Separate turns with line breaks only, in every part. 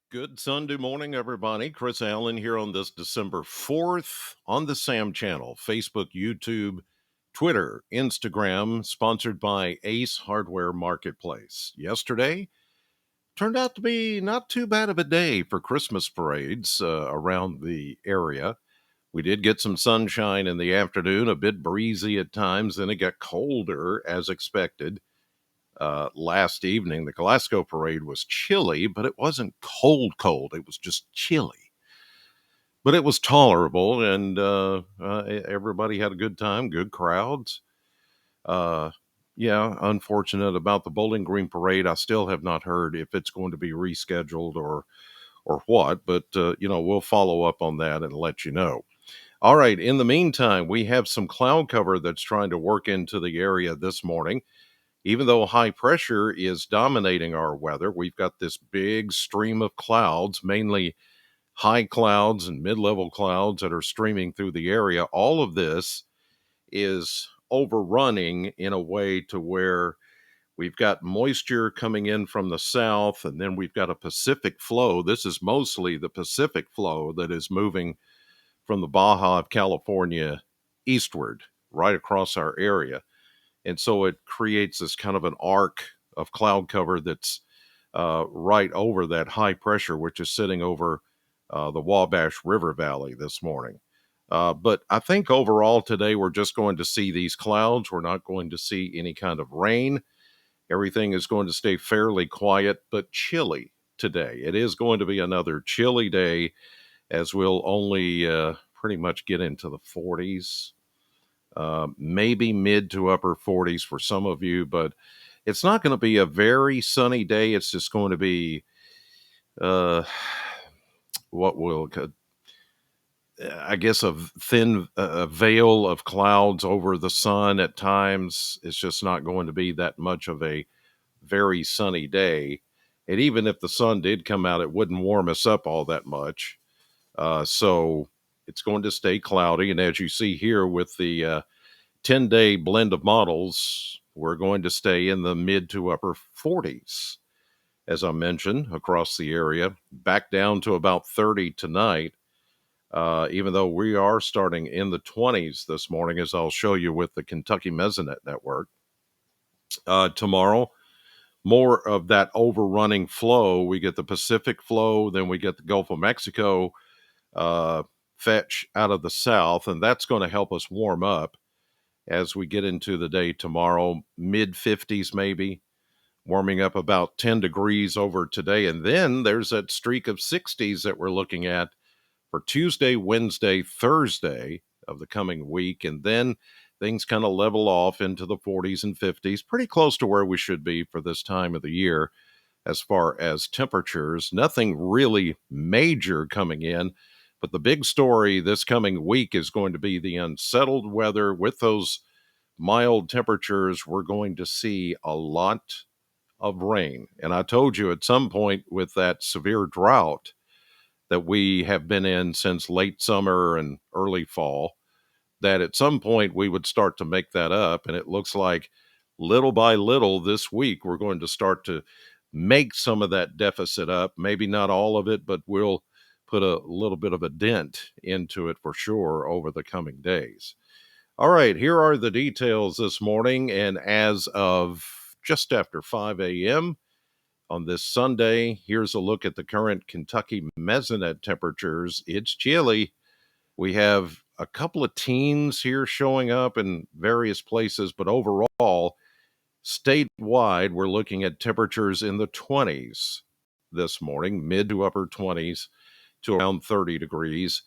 Good Sunday morning, everybody. Chris Allen here on this December 4th on the SAM channel, Facebook, YouTube, Twitter, Instagram, sponsored by Ace Hardware Marketplace. Yesterday turned out to be not too bad of a day for Christmas parades around the area. We did get some sunshine in the afternoon, a bit breezy at times, then it got colder as expected. Last evening. The Glasgow parade was chilly, but it wasn't cold, cold. It was just chilly. But it was tolerable, and everybody had a good time, good crowds. Uh, yeah, unfortunate about the Bowling Green parade. I still have not heard if it's going to be rescheduled or what, but we'll follow up on that and let you know. All right. In the meantime, we have some cloud cover that's trying to work into the area this morning. Even though high pressure is dominating our weather, we've got this big stream of clouds, mainly high clouds and mid-level clouds that are streaming through the area. All of this is overrunning in a way to where we've got moisture coming in from the south, and then we've got a Pacific flow. This is mostly the Pacific flow that is moving from the Baja of California eastward, right across our area. And so it creates this kind of an arc of cloud cover that's right over that high pressure, which is sitting over the Wabash River Valley this morning. But I think overall today we're just going to see these clouds. We're not going to see any kind of rain. Everything is going to stay fairly quiet but chilly today. It is going to be another chilly day as we'll only pretty much get into the 40s. Maybe mid to upper 40s for some of you, but it's not going to be a very sunny day. It's just going to be what will, I guess, a thin veil of clouds over the sun at times. It's just not going to be that much of a very sunny day. And even if the sun did come out, it wouldn't warm us up all that much. So it's going to stay cloudy. And as you see here with the 10-day blend of models, we're going to stay in the mid to upper 40s, as I mentioned, across the area, back down to about 30 tonight, even though we are starting in the 20s this morning, as I'll show you with the Kentucky Mesonet Network. Tomorrow, more of that overrunning flow. We get the Pacific flow, then we get the Gulf of Mexico fetch out of the south, and that's going to help us warm up as we get into the day tomorrow, mid 50s maybe, warming up about 10 degrees over today. And then there's that streak of 60s that we're looking at for Tuesday, Wednesday, Thursday of the coming week. And then things kind of level off into the 40s and 50s, pretty close to where we should be for this time of the year as far as temperatures. Nothing really major coming in. But the big story this coming week is going to be the unsettled weather. With those mild temperatures, we're going to see a lot of rain. And I told you at some point with that severe drought that we have been in since late summer and early fall, that at some point we would start to make that up. And it looks like little by little this week, we're going to start to make some of that deficit up. Maybe not all of it, but we'll put a little bit of a dent into it for sure over the coming days. All right, here are the details this morning. And as of just after 5 a.m. on this Sunday, here's a look at the current Kentucky Mesonet temperatures. It's chilly. We have a couple of teens here showing up in various places, but overall, statewide, we're looking at temperatures in the 20s this morning, mid to upper 20s to around 30 degrees.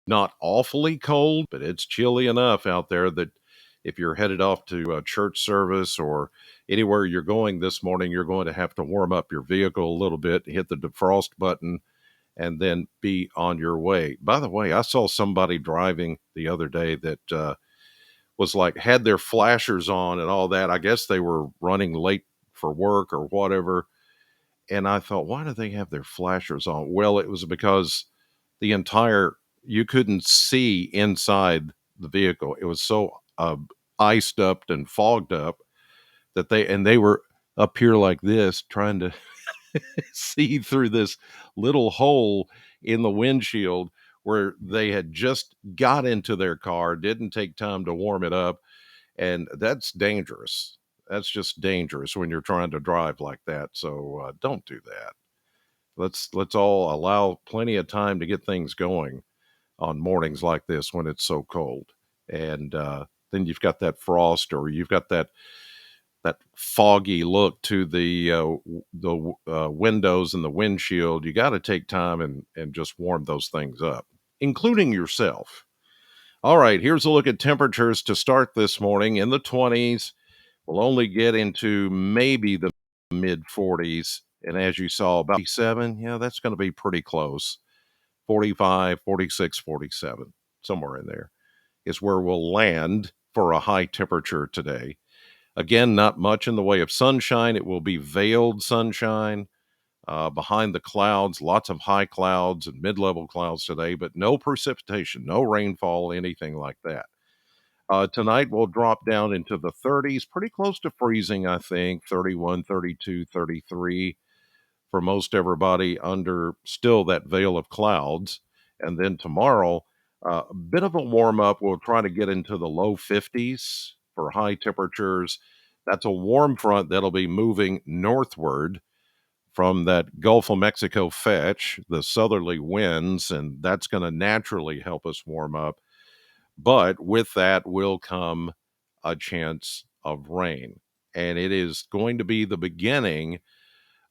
Not awfully cold, but it's chilly enough out there that if you're headed off to a church service or anywhere you're going this morning, you're going to have to warm up your vehicle a little bit, hit the defrost button, and then be on your way. By the way, I saw somebody driving the other day that was like, had their flashers on and all that. I guess they were running late for work or whatever. And I thought, why do they have their flashers on? Well, it was because you couldn't see inside the vehicle. It was so iced up and fogged up that they were up here like this trying to see through this little hole in the windshield where they had just got into their car, didn't take time to warm it up, and that's dangerous. That's just dangerous when you're trying to drive like that. So don't do that. Let's all allow plenty of time to get things going on mornings like this when it's so cold. And then you've got that frost, or you've got that foggy look to the windows and the windshield. You got to take time and just warm those things up, including yourself. All right, here's a look at temperatures to start this morning in the 20s. We'll only get into maybe the mid 40s. And as you saw, about 47, yeah, that's going to be pretty close. 45, 46, 47, somewhere in there is where we'll land for a high temperature today. Again, not much in the way of sunshine. It will be veiled sunshine behind the clouds, lots of high clouds and mid level clouds today, but no precipitation, no rainfall, anything like that. Tonight we'll drop down into the 30s, pretty close to freezing, I think, 31, 32, 33 for most everybody under still that veil of clouds. And then tomorrow, a bit of a warm up. We'll try to get into the low 50s for high temperatures. That's a warm front that'll be moving northward from that Gulf of Mexico fetch, the southerly winds, and that's going to naturally help us warm up. But with that will come a chance of rain. And it is going to be the beginning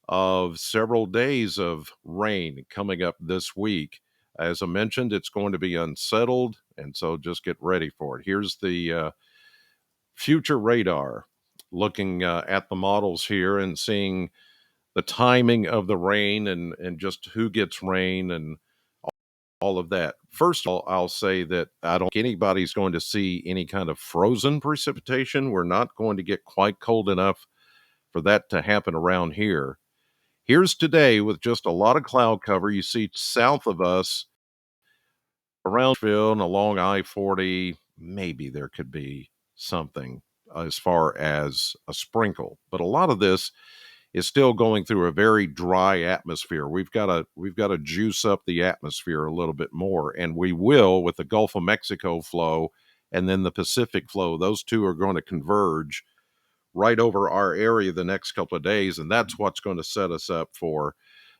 of several days of rain coming up this week. As I mentioned, it's going to be unsettled, and so just get ready for it. Here's the future radar, looking at the models here and seeing the timing of the rain and just who gets rain and all of that. First of all, I'll say that I don't think anybody's going to see any kind of frozen precipitation. We're not going to get quite cold enough for that to happen around here. Here's today with just a lot of cloud cover. You see south of us around Phil and along I-40, maybe there could be something as far as a sprinkle, but a lot of this is still going through a very dry atmosphere. We've got to juice up the atmosphere a little bit more, and we will with the Gulf of Mexico flow and then the Pacific flow. Those two are going to converge right over our area the next couple of days, and that's what's going to set us up for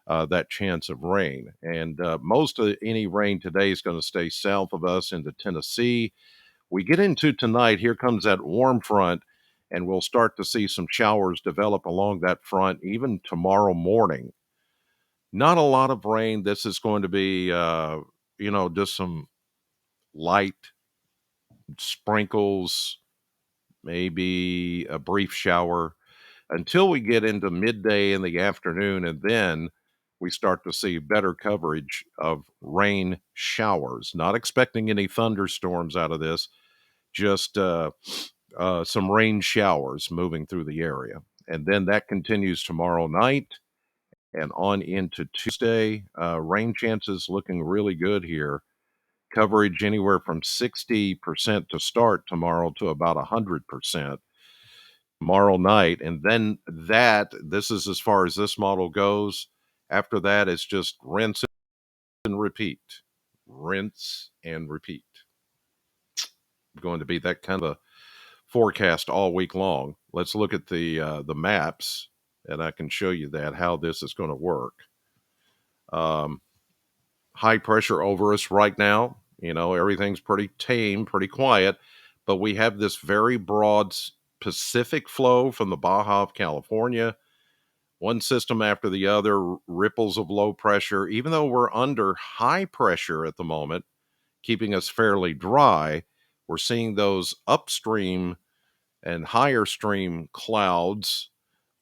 that chance of rain. And most of any rain today is going to stay south of us into Tennessee. We get into tonight, here comes that warm front, and we'll start to see some showers develop along that front even tomorrow morning. Not a lot of rain. This is going to be, just some light sprinkles, maybe a brief shower until we get into midday in the afternoon, and then we start to see better coverage of rain showers. Not expecting any thunderstorms out of this, just some rain showers moving through the area. And then that continues tomorrow night and on into Tuesday. Rain chances looking really good here. Coverage anywhere from 60% to start tomorrow to about 100% tomorrow night. And then this is as far as this model goes. After that, it's just rinse and repeat. Rinse and repeat. Going to be that kind of a forecast all week long. Let's look at the maps, and I can show you that how this is going to work. Um, High pressure over us right now. Everything's pretty tame, pretty quiet, but we have this very broad Pacific flow from the Baja of California. One system after the other, ripples of low pressure. Even though we're under high pressure at the moment, keeping us fairly dry, we're seeing those upstream and higher stream clouds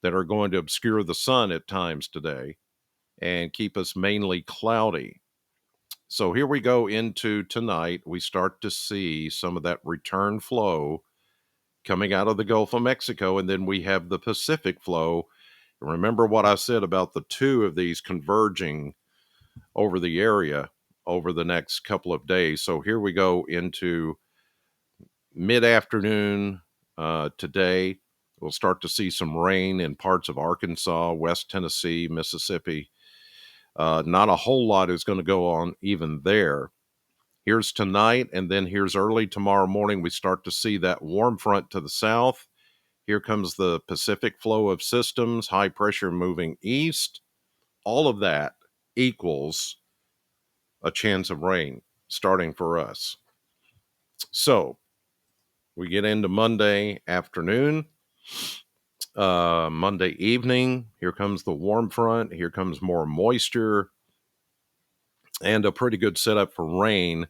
that are going to obscure the sun at times today and keep us mainly cloudy. So here we go into tonight. We start to see some of that return flow coming out of the Gulf of Mexico, and then we have the Pacific flow. Remember what I said about the two of these converging over the area over the next couple of days. So here we go into mid-afternoon today. We'll start to see some rain in parts of Arkansas, West Tennessee, Mississippi. Not a whole lot is going to go on even there. Here's tonight, and then here's early tomorrow morning. We start to see that warm front to the south. Here comes the Pacific flow of systems, high pressure moving east. All of that equals a chance of rain starting for us. So we get into Monday afternoon, Monday evening. Here comes the warm front. Here comes more moisture and a pretty good setup for rain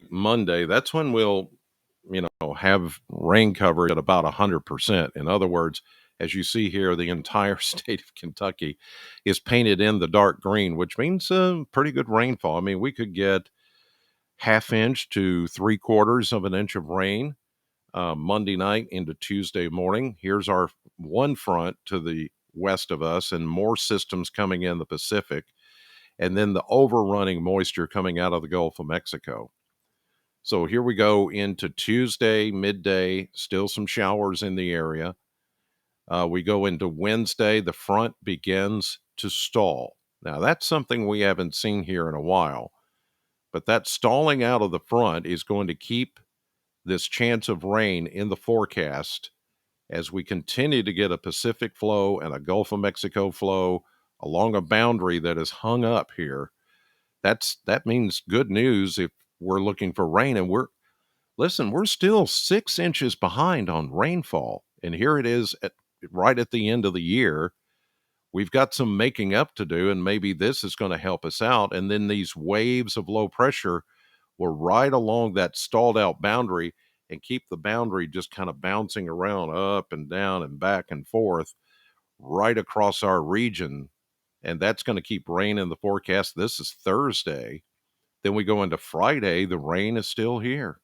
Monday. That's when we'll, have rain coverage at about 100%. In other words, as you see here, the entire state of Kentucky is painted in the dark green, which means pretty good rainfall. I mean, we could get half inch to 3/4 of an inch of rain Monday night into Tuesday morning. Here's our one front to the west of us and more systems coming in the Pacific, and then the overrunning moisture coming out of the Gulf of Mexico. So here we go into Tuesday, midday, still some showers in the area. We go into Wednesday, the front begins to stall. Now, that's something we haven't seen here in a while, but that stalling out of the front is going to keep this chance of rain in the forecast as we continue to get a Pacific flow and a Gulf of Mexico flow along a boundary that is hung up here. That means good news if we're looking for rain. And we're still 6 inches behind on rainfall. And here it is right at the end of the year. We've got some making up to do, and maybe this is going to help us out. And then these waves of low pressure will ride along that stalled out boundary and keep the boundary just kind of bouncing around up and down and back and forth right across our region. And that's going to keep rain in the forecast. This is Thursday. Then we go into Friday. The rain is still here.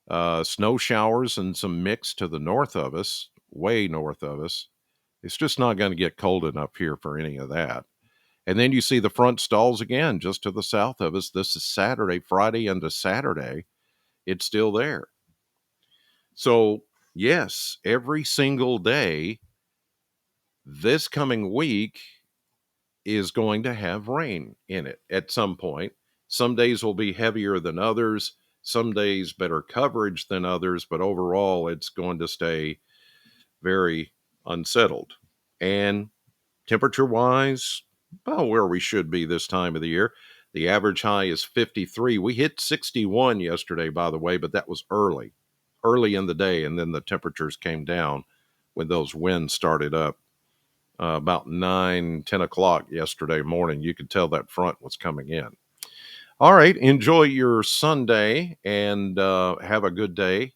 Snow showers and some mix to the north of us, way north of us. It's just not going to get cold enough here for any of that. And then you see the front stalls again, just to the south of us. This is Saturday, Friday into Saturday. It's still there. So, yes, every single day this coming week is going to have rain in it at some point. Some days will be heavier than others. Some days better coverage than others, but overall it's going to stay very unsettled. And temperature wise, about where we should be this time of the year. The average high is 53. We hit 61 yesterday, by the way, but that was early in the day. And then the temperatures came down when those winds started up about 9-10 o'clock yesterday morning. You could tell that front was coming in. All right. Enjoy your Sunday and have a good day.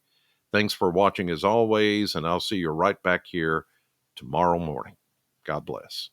Thanks for watching as always. And I'll see you right back here tomorrow morning. God bless.